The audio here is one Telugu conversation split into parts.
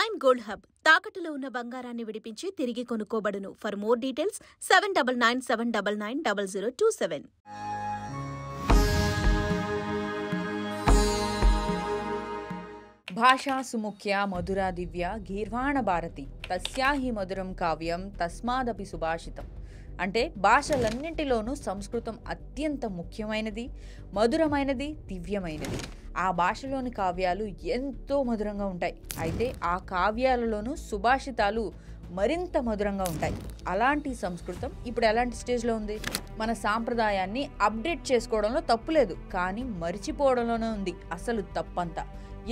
ప్రైమ్ గోల్డ్ హబ్ తాకట్టులో ఉన్న బంగారాన్ని విడిపించి తిరిగి కొనుక్కోబడును. For more details 7997990027. భాషా సుముఖ్య మధురా దివ్య గీర్వాణ భారతి తస్యాహి మధురం కావ్యం తస్మాదపి సుభాషితం. అంటే భాషలన్నింటిలోనూ సంస్కృతం అత్యంత ముఖ్యమైనది, మధురమైనది, దివ్యమైనది. ఆ భాషలోని కావ్యాలు ఎంతో మధురంగా ఉంటాయి. అయితే ఆ కావ్యాలలోనూ సుభాషితాలు మరింత మధురంగా ఉంటాయి. అలాంటి సంస్కృతం ఇప్పుడు ఎలాంటి స్టేజ్లో ఉంది? మన సాంప్రదాయాన్ని అప్డేట్ చేసుకోవడంలో తప్పులేదు, కానీ మరిచిపోవడంలోనే ఉంది అసలు తప్పంతా.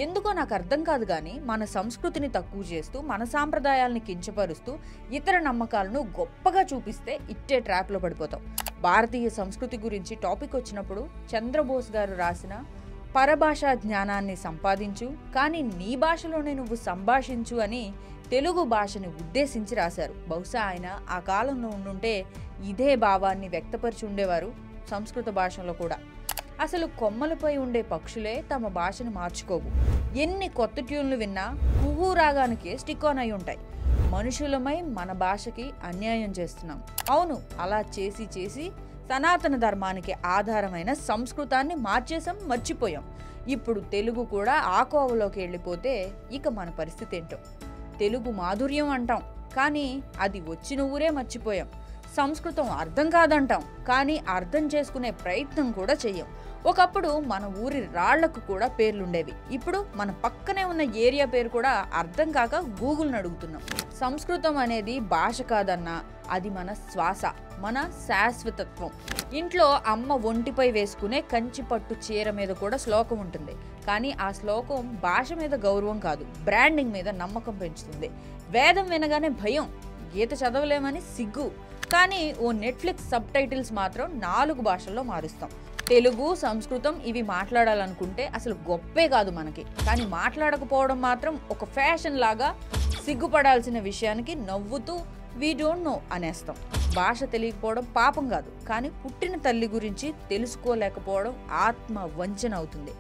ఎందుకో నాకు అర్థం కాదు, కానీ మన సంస్కృతిని తక్కువ చేస్తూ, మన సాంప్రదాయాల్ని కించపరుస్తూ, ఇతర నమ్మకాలను గొప్పగా చూపిస్తే ఇట్టే ట్రాప్లో పడిపోతాం. భారతీయ సంస్కృతి గురించి టాపిక్ వచ్చినప్పుడు చంద్రబోస్ గారు రాసిన పరభాషా జ్ఞానాన్ని సంపాదించు, కానీ నీ భాషలోనే నువ్వు సంభాషించు అని తెలుగు భాషని ఉద్దేశించి రాశారు. బహుశా ఆయన ఆ కాలంలో ఉండుంటే ఇదే భావాన్ని వ్యక్తపరిచి ఉండేవారు సంస్కృత భాషలో కూడా. అసలు కొమ్మలపై ఉండే పక్షులే తమ భాషను మార్చుకోవు. ఎన్ని కొత్త ట్యూన్లు విన్నా కుహూ రాగానికే స్టిక్ ఆన్ అయి ఉంటాయి. మనుషులమై మన భాషకి అన్యాయం చేస్తున్నాం. అవును, అలా చేసి చేసి సనాతన ధర్మానికి ఆధారమైన సంస్కృతాన్ని మార్చేసాం, మర్చిపోయాం. ఇప్పుడు తెలుగు కూడా ఆ కోవలోకి వెళ్ళిపోతే ఇక మన పరిస్థితి ఏంటో. తెలుగు మాధుర్యం అంటాం, కానీ అది వచ్చిన ఊరే మర్చిపోయాం. సంస్కృతం అర్థం కాదంటాం, కానీ అర్థం చేసుకునే ప్రయత్నం కూడా చెయ్యం. ఒకప్పుడు మన ఊరి రాళ్లకు కూడా పేర్లుండేవి. ఇప్పుడు మన పక్కనే ఉన్న ఏరియా పేరు కూడా అర్థం కాక గూగుల్ని అడుగుతున్నాం. సంస్కృతం అనేది భాష కాదన్నా అది మన శ్వాస, మన శాశ్వతత్వం. ఇంట్లో అమ్మ ఒంటిపై వేసుకునే కంచిపట్టు చీర మీద కూడా శ్లోకం ఉంటుంది. కానీ ఆ శ్లోకం భాష మీద గౌరవం కాదు, బ్రాండింగ్ మీద నమ్మకం పెంచుతుంది. వేదం వినగానే భయం, గీత చదవలేమని సిగ్గు. కానీ ఓ నెట్ఫ్లిక్స్ సబ్ టైటిల్స్ మాత్రం 4 భాషల్లో మారుస్తాం. తెలుగు, సంస్కృతం ఇవి మాట్లాడాలనుకుంటే అసలు గొప్పే కాదు మనకి. కానీ మాట్లాడకపోవడం మాత్రం ఒక ఫ్యాషన్ లాగా సిగ్గుపడాల్సిన విషయానికి నవ్వుతూ వీ డోంట్ నో అనేస్తాం. భాష తెలియకపోవడం పాపం కాదు, కానీ పుట్టిన తల్లి గురించి తెలుసుకోలేకపోవడం ఆత్మ వంచన అవుతుంది.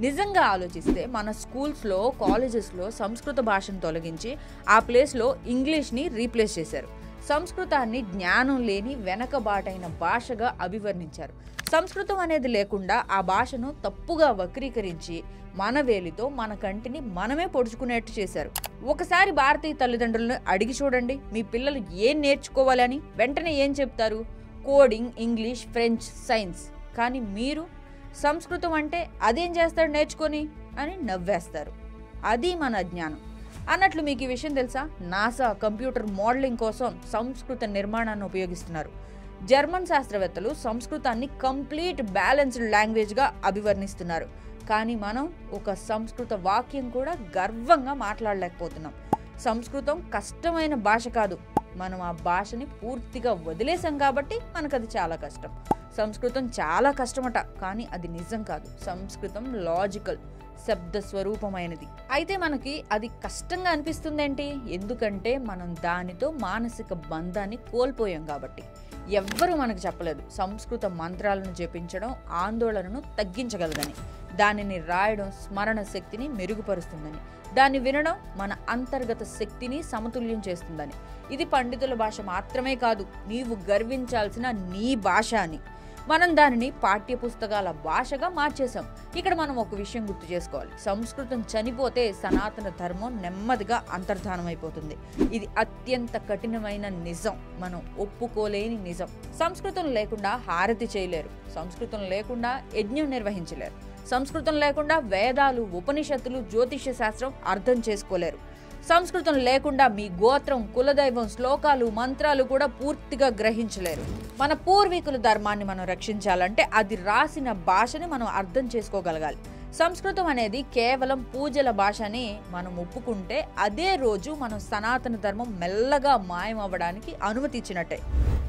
నిజంగా ఆలోచిస్తే మన స్కూల్స్లో, కాలేజెస్లో సంస్కృత భాషను తొలగించి ఆ ప్లేస్లో ఇంగ్లీష్ని రీప్లేస్ చేశారు. సంస్కృతాన్ని జ్ఞానం లేని వెనకబాటైన భాషగా అభివర్ణించారు. సంస్కృతం అనేది లేకుండా ఆ భాషను తప్పుగా వక్రీకరించి మన వేలితో మన కంటిని మనమే పొడుచుకునేట్టు చేశారు. ఒకసారి భారతీయ తల్లిదండ్రులను అడిగి చూడండి, మీ పిల్లలు ఏం నేర్చుకోవాలని వెంటనే ఏం చెప్తారు? Coding, English, French, science. కానీ మీరు సంస్కృతం అంటే అదేం చేస్తాడు నేర్చుకొని అని నవ్వేస్తారు. అది మన అజ్ఞానం. అన్నట్లు మీకు ఈ విషయం తెలుసా? నాసా కంప్యూటర్ మోడలింగ్ కోసం సంస్కృత నిర్మాణాన్ని ఉపయోగిస్తున్నారు. జర్మన్ శాస్త్రవేత్తలు సంస్కృతాన్ని కంప్లీట్ బ్యాలెన్స్డ్ లాంగ్వేజ్గా అభివర్ణిస్తున్నారు. కానీ మనం ఒక సంస్కృత వాక్యం కూడా గర్వంగా మాట్లాడలేకపోతున్నాం. సంస్కృతం కష్టమైన భాష కాదు, మనం ఆ భాషని పూర్తిగా వదిలేసాం కాబట్టి మనకు అది చాలా కష్టం. సంస్కృతం చాలా కష్టమట, కానీ అది నిజం కాదు. సంస్కృతం లాజికల్, శబ్ద స్వరూపమైనది. అయితే మనకి అది కష్టంగా అనిపిస్తుందేంటి? ఎందుకంటే మనం దానితో మానసిక బంధాన్ని కోల్పోయాం కాబట్టి. ఎవ్వరూ మనకు చెప్పలేదు సంస్కృత మంత్రాలను జపించడం ఆందోళనను తగ్గించగలదని, దానిని రాయడం స్మరణ శక్తిని మెరుగుపరుస్తుందని, దాన్ని వినడం మన అంతర్గత శక్తిని సమతుల్యం చేస్తుందని. ఇది పండితుల భాష మాత్రమే కాదు, నీవు గర్వించాల్సిన నీ భాష అని. మనం దానిని పాఠ్యపుస్తకాల భాషగా మార్చేశాం. ఇక్కడ మనం ఒక విషయం గుర్తు చేసుకోవాలి. సంస్కృతం చనిపోతే సనాతన ధర్మం నెమ్మదిగా అంతర్ధానం అయిపోతుంది. ఇది అత్యంత కఠినమైన నిజం, మనం ఒప్పుకోలేని నిజం. సంస్కృతం లేకుండా హారతి చేయలేరు, సంస్కృతం లేకుండా యజ్ఞం నిర్వహించలేరు, సంస్కృతం లేకుండా వేదాలు, ఉపనిషత్తులు, జ్యోతిష్య శాస్త్రం అర్థం చేసుకోలేరు. సంస్కృతం లేకుండా మీ గోత్రం, కులదైవం, శ్లోకాలు, మంత్రాలు కూడా పూర్తిగా గ్రహించలేరు. మన పూర్వీకుల ధర్మాన్ని మనం రక్షించాలంటే అది రాసిన భాషని మనం అర్థం చేసుకోగలగాలి. సంస్కృతం అనేది కేవలం పూజల భాష అని మనం ఒప్పుకుంటే అదే రోజు మనం సనాతన ధర్మం మెల్లగా మాయమవ్వడానికి అనుమతి ఇచ్చినట్టే.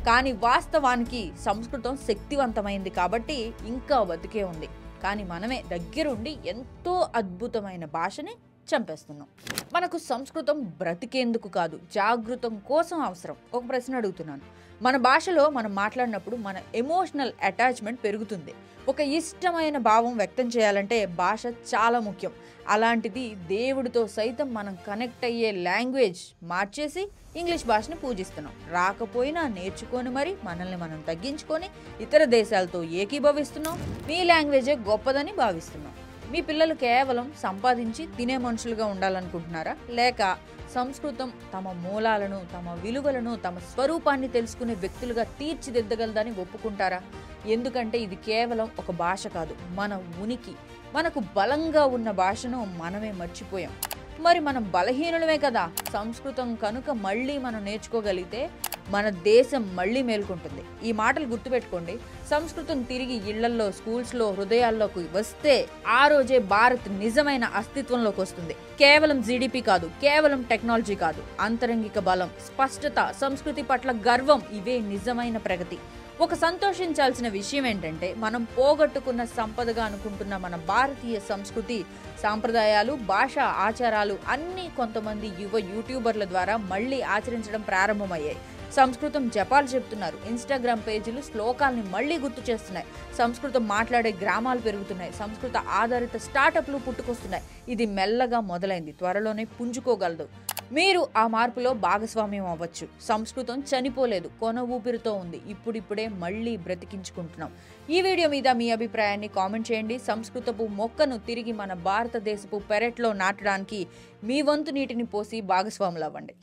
కానీ వాస్తవానికి సంస్కృతం శక్తివంతమైంది కాబట్టి ఇంకా బతికే ఉంది. కానీ మనమే దగ్గరుండి ఎంతో అద్భుతమైన భాషని చంపేస్తున్నాం. మనకు సంస్కృతం బ్రతికేందుకు కాదు, జాగృతం కోసం అవసరం. ఒక ప్రశ్న అడుగుతున్నాను. మన భాషలో మనం మాట్లాడినప్పుడు మన ఎమోషనల్ అటాచ్మెంట్ పెరుగుతుంది. ఒక ఇష్టమైన భావం వ్యక్తం చేయాలంటే భాష చాలా ముఖ్యం. అలాంటిది దేవుడితో సైతం మనం కనెక్ట్ అయ్యే లాంగ్వేజ్ మార్చేసి ఇంగ్లీష్ భాషని పూజిస్తున్నాం. రాకపోయినా నేర్చుకొని మరి మనల్ని మనం తగ్గించుకొని ఇతర దేశాలతో ఏకీభవిస్తున్నాం. మీ లాంగ్వేజే గొప్పదని భావిస్తున్నాం. మీ పిల్లలు కేవలం సంపాదించి తినే మనుషులుగా ఉండాలనుకుంటున్నారా, లేక సంస్కృతం తమ మూలాలను, తమ విలువలను, తమ స్వరూపాన్ని తెలుసుకునే వ్యక్తులుగా తీర్చిదిద్దగలదని ఒప్పుకుంటారా? ఎందుకంటే ఇది కేవలం ఒక భాష కాదు, మన ఉనికి. మనకు బలంగా ఉన్న భాషను మనమే మర్చిపోయాం. మరి మనం బలహీనులమే కదా. సంస్కృతం కనుక మళ్ళీ మనం నేర్చుకోగలిగితే మన దేశం మళ్ళీ మేల్కొంటుంది. ఈ మాటలు గుర్తుపెట్టుకోండి. సంస్కృతం తిరిగి ఇళ్లల్లో, స్కూల్స్లో, హృదయాల్లోకి వస్తే ఆ రోజే భారత్ నిజమైన అస్తిత్వంలోకి వస్తుంది. కేవలం జీడిపి కాదు, కేవలం టెక్నాలజీ కాదు, అంతరంగిక బలం, స్పష్టత, సంస్కృతి పట్ల గర్వం, ఇవే నిజమైన ప్రగతి. ఒక సంతోషించాల్సిన విషయం ఏంటంటే మనం పోగొట్టుకున్న సంపదగా అనుకుంటున్న మన భారతీయ సంస్కృతి, సాంప్రదాయాలు, భాష, ఆచారాలు అన్నీ కొంతమంది యువ యూట్యూబర్ల ద్వారా మళ్ళీ ఆచరించడం ప్రారంభమయ్యాయి. సంస్కృతం జపాలు చెప్తున్నారు. ఇన్స్టాగ్రామ్ పేజీలు శ్లోకాల్ని మళ్ళీ గుర్తు చేస్తున్నాయి. సంస్కృతం మాట్లాడే గ్రామాలు పెరుగుతున్నాయి. సంస్కృత ఆధారిత స్టార్టప్లు పుట్టుకొస్తున్నాయి. ఇది మెల్లగా మొదలైంది, త్వరలోనే పుంజుకోగలదు. మీరు ఆ మార్పులో భాగస్వామ్యం అవ్వచ్చు. సంస్కృతం చనిపోలేదు, కొన ఊపిరితో ఉంది. ఇప్పుడిప్పుడే మళ్ళీ బ్రతికించుకుంటున్నాం. ఈ వీడియో మీద మీ అభిప్రాయాన్ని కామెంట్ చేయండి. సంస్కృతపు మొక్కను తిరిగి మన భారతదేశపు పెరట్లో నాటడానికి మీ వంతు నీటిని పోసి భాగస్వాములు అవ్వండి.